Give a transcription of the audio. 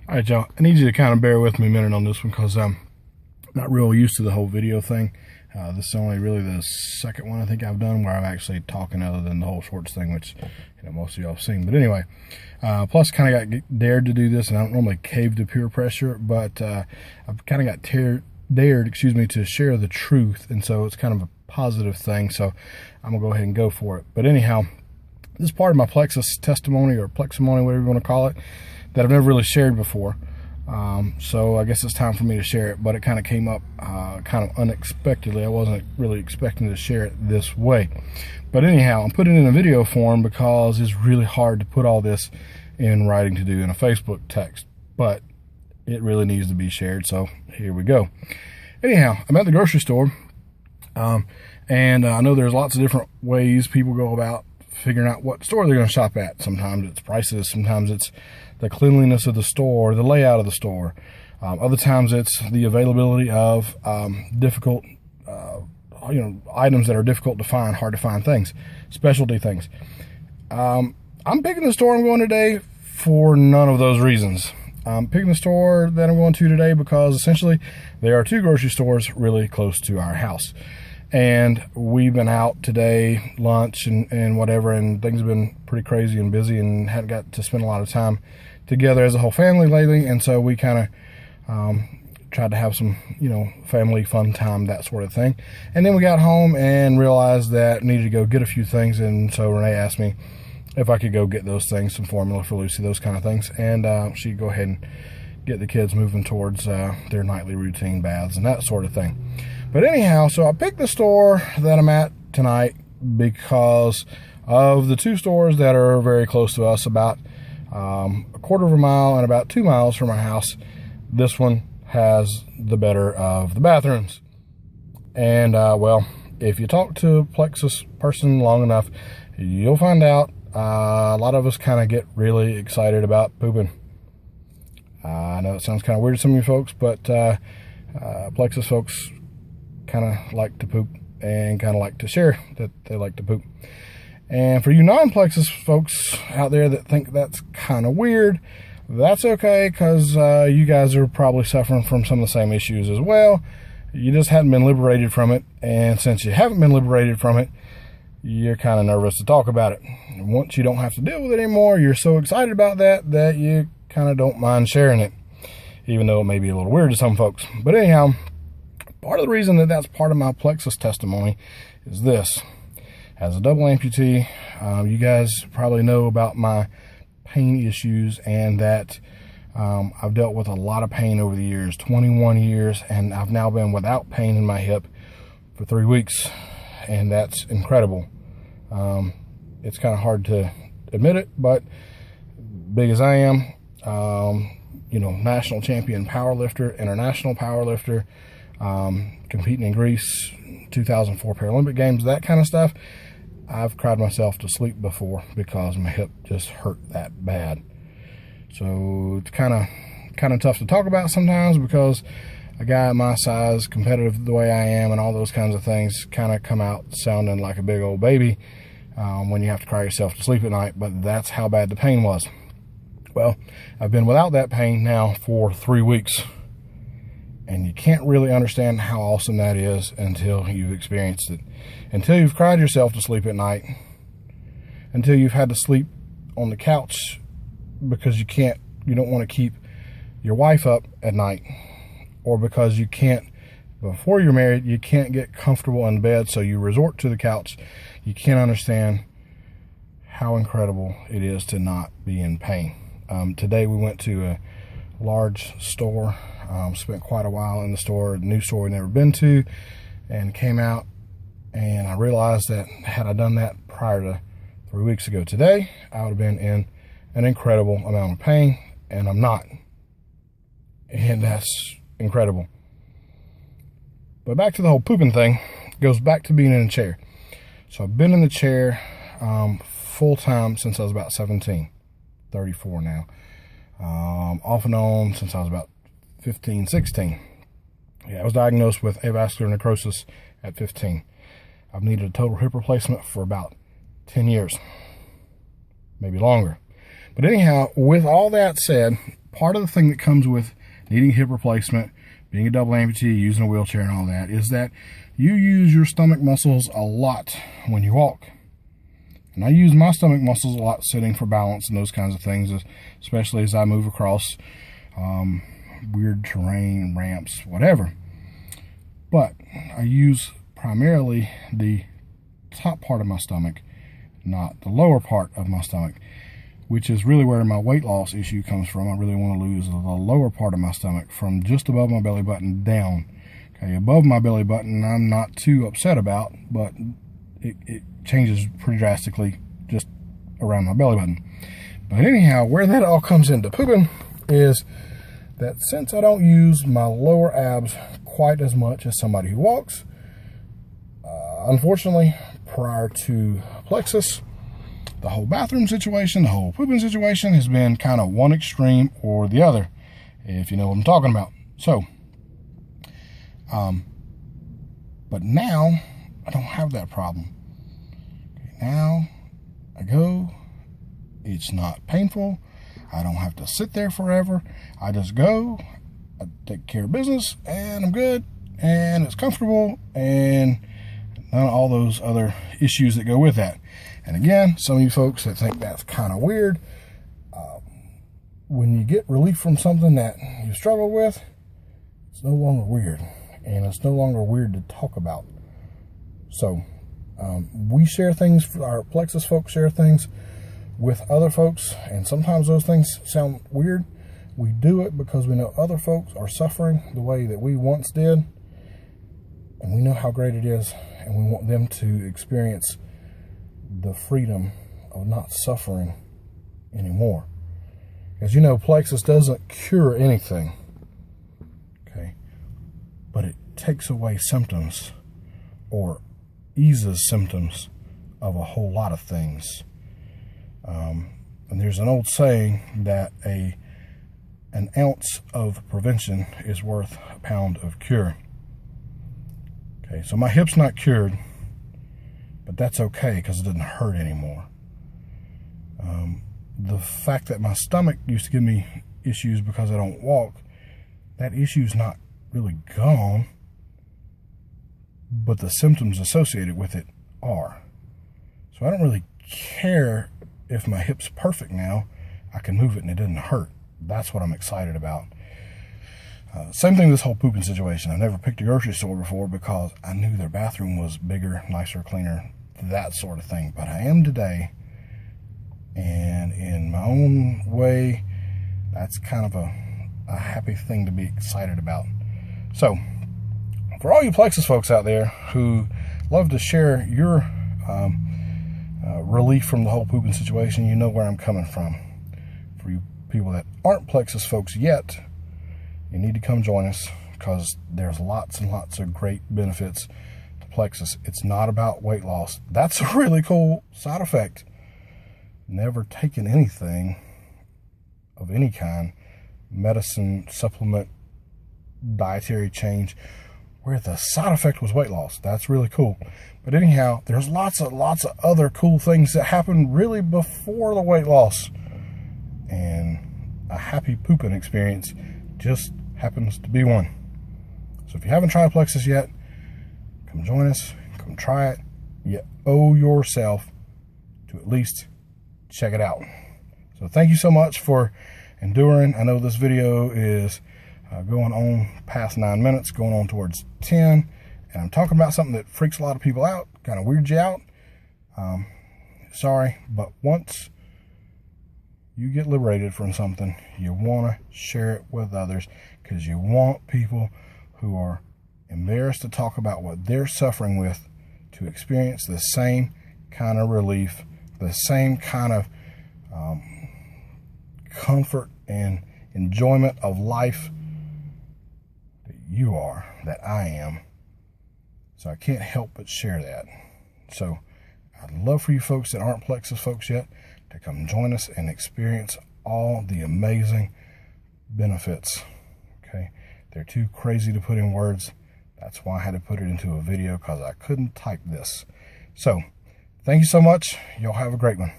All right, y'all. I need you to kind of bear with me a minute on this one because I'm not real used to the whole video thing. This is only really the second one I think I've done where I'm actually talking other than the whole shorts thing, which most of y'all have seen. But anyway, plus kind of got dared to do this, and I don't normally cave to peer pressure, but I've kind of got dared, to share the truth, and so it's kind of a positive thing. So I'm gonna go ahead and go for it. But anyhow, this is part of my Plexus testimony or Pleximony, whatever you want to call it, that I've never really shared before. So I guess it's time for me to share it, but it kind of came up kind of unexpectedly. I wasn't really expecting to share it this way. But anyhow, I'm putting it in a video form because it's really hard to put all this in writing to do in a Facebook text, but it really needs to be shared, so here we go. Anyhow, I'm at the grocery store, and I know there's lots of different ways people go about figuring out what store they're going to shop at. Sometimes it's prices, sometimes it's the cleanliness of the store, the layout of the store. Other times it's the availability of difficult, items that are difficult to find, hard to find things, specialty things. I'm picking the store I'm going today for none of those reasons. I'm picking the store that I'm going to today because essentially there are two grocery stores really close to our house. And we've been out today, lunch and whatever, and things have been pretty crazy and busy and hadn't got to spend a lot of time together as a whole family lately. And so we kind of tried to have some, family fun time, that sort of thing. And then we got home and realized that I needed to go get a few things. And so Renee asked me if I could go get those things, some formula for Lucy, those kind of things. And she'd go ahead and get the kids moving towards their nightly routine baths and that sort of thing. But anyhow, so I picked the store that I'm at tonight because of the two stores that are very close to us, about a quarter of a mile and about 2 miles from our house. This one has the better of the bathrooms. And, well, if you talk to a Plexus person long enough, you'll find out a lot of us kind of get really excited about pooping. I know it sounds kind of weird to some of you folks, but Plexus folks kind of like to poop and kind of like to share that they like to poop. And for you non-Plexus folks out there that think that's kind of weird, that's okay, because you guys are probably suffering from some of the same issues as well. You just hadn't been liberated from it, and since you haven't been liberated from it, you're kind of nervous to talk about it. And once you don't have to deal with it anymore, you're so excited about that you kind of don't mind sharing it, even though it may be a little weird to some folks. But anyhow, part of the reason that that's part of my Plexus testimony is this. As a double amputee, you guys probably know about my pain issues, and that I've dealt with a lot of pain over the years, 21 years, and I've now been without pain in my hip for 3 weeks, and that's incredible. It's kind of hard to admit it, but big as I am, national champion powerlifter, international powerlifter, competing in Greece, 2004 Paralympic Games, that kind of stuff. I've cried myself to sleep before because my hip just hurt that bad. So it's kind of tough to talk about sometimes, because a guy my size, competitive the way I am, and all those kinds of things kind of come out sounding like a big old baby when you have to cry yourself to sleep at night. But that's how bad the pain was. Well, I've been without that pain now for 3 weeks. And you can't really understand how awesome that is until you've experienced it. Until you've cried yourself to sleep at night. Until you've had to sleep on the couch because you don't want to keep your wife up at night. Or because you can't, before you're married, you can't get comfortable in bed, so you resort to the couch. You can't understand how incredible it is to not be in pain. Today we went to a large store. Spent quite a while in the store, a new store we've never been to, and came out, and I realized that had I done that prior to 3 weeks ago today, I would have been in an incredible amount of pain, and I'm not. And that's incredible. But back to the whole pooping thing, goes back to being in a chair. So I've been in the chair full time since I was about 17, 34 now. Off and on since I was about 15, 16. Yeah, I was diagnosed with avascular necrosis at 15. I've needed a total hip replacement for about 10 years, maybe longer. But anyhow, with all that said, part of the thing that comes with needing hip replacement, being a double amputee, using a wheelchair and all that, is that you use your stomach muscles a lot when you walk. And I use my stomach muscles a lot sitting for balance and those kinds of things, especially as I move across weird terrain, ramps, whatever. But I use primarily the top part of my stomach, not the lower part of my stomach, which is really where my weight loss issue comes from. I really want to lose the lower part of my stomach from just above my belly button down. Okay, above my belly button, I'm not too upset about, but it changes pretty drastically just around my belly button. But anyhow, where that all comes into pooping is that since I don't use my lower abs quite as much as somebody who walks, unfortunately, prior to plexus, the whole bathroom situation, the whole pooping situation has been kind of one extreme or the other, if you know what I'm talking about. So, but now I don't have that problem. Okay, now I go, it's not painful. I don't have to sit there forever. I just go, I take care of business, and I'm good, and it's comfortable, and none of all those other issues that go with that. And again, some of you folks that think that's kind of weird, when you get relief from something that you struggle with, it's no longer weird, and it's no longer weird to talk about. So we share things, our plexus folks share things with other folks, and sometimes those things sound weird. We do it because we know other folks are suffering the way that we once did, and we know how great it is, and we want them to experience the freedom of not suffering anymore. As you know, plexus doesn't cure anything, okay, but it takes away symptoms or eases symptoms of a whole lot of things. And there's an old saying that an ounce of prevention is worth a pound of cure. Okay, so my hip's not cured, but that's okay because it doesn't hurt anymore. The fact that my stomach used to give me issues because I don't walk, that issue's not really gone, but the symptoms associated with it are. So I don't really care if my hip's perfect now. I can move it and it doesn't hurt. That's what I'm excited about. Same thing with this whole pooping situation. I've never picked a grocery store before because I knew their bathroom was bigger, nicer, cleaner, that sort of thing. But I am today, and in my own way, that's kind of a happy thing to be excited about. So, for all you plexus folks out there who love to share your relief from the whole pooping situation, you know where I'm coming from. For you people that aren't plexus folks yet, you need to come join us because there's lots and lots of great benefits to plexus. It's not about weight loss. That's a really cool side effect. Never taken anything of any kind, medicine, supplement, dietary change, where the side effect was weight loss. That's really cool. But anyhow, there's lots of other cool things that happen really before the weight loss. And a happy pooping experience just happens to be one. So if you haven't tried plexus yet, come join us, come try it. You owe yourself to at least check it out. So thank you so much for enduring. I know this video is going on past 9 minutes, going on towards 10, and I'm talking about something that freaks a lot of people out, kind of weirds you out. Sorry, but once you get liberated from something, you want to share it with others because you want people who are embarrassed to talk about what they're suffering with to experience the same kind of relief, the same kind of comfort and enjoyment of life that you are, that I am. So I can't help but share that. So I'd love for you folks that aren't plexus folks yet to come join us and experience all the amazing benefits. Okay, they're too crazy to put in words. That's why I had to put it into a video, because I couldn't type this. So thank you so much. Y'all have a great one.